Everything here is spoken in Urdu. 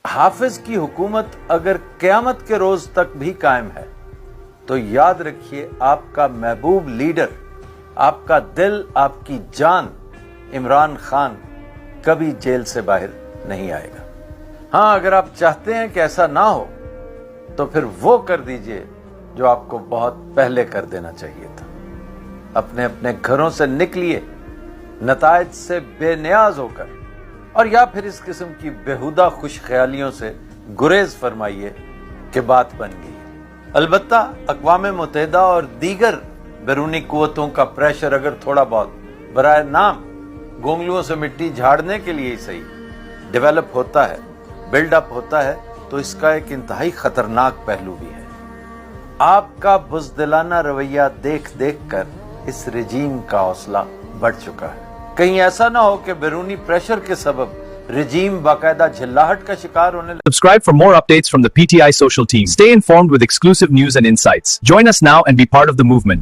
حافظ کی حکومت اگر قیامت کے روز تک بھی قائم ہے تو یاد رکھیے آپ کا محبوب لیڈر، آپ کا دل، آپ کی جان عمران خان کبھی جیل سے باہر نہیں آئے گا۔ ہاں، اگر آپ چاہتے ہیں کہ ایسا نہ ہو تو پھر وہ کر دیجئے جو آپ کو بہت پہلے کر دینا چاہیے تھا۔ اپنے اپنے گھروں سے نکلیے نتائج سے بے نیاز ہو کر، اور یا پھر اس قسم کی بیہودہ خوش خیالیوں سے گریز فرمائیے کہ بات بن گئی۔ البتہ اقوام متحدہ اور دیگر بیرونی قوتوں کا پریشر اگر تھوڑا بہت برائے نام گونگلوؤں سے مٹی جھاڑنے کے لیے ہی صحیح ڈیولپ ہوتا ہے، بلڈ اپ ہوتا ہے، تو اس کا ایک انتہائی خطرناک پہلو بھی ہے۔ آپ کا بزدلانہ رویہ دیکھ دیکھ کر اس رجیم کا حوصلہ بڑھ چکا ہے۔ کہیں ایسا نہ ہو کہ بیرونی پریشر کے سبب رجیم باقاعدہ جھلاہٹ کا شکار ہونے لگے۔ Subscribe for more updates from the PTI social team. Stay informed with exclusive news and insights. Join us now and be part of the movement.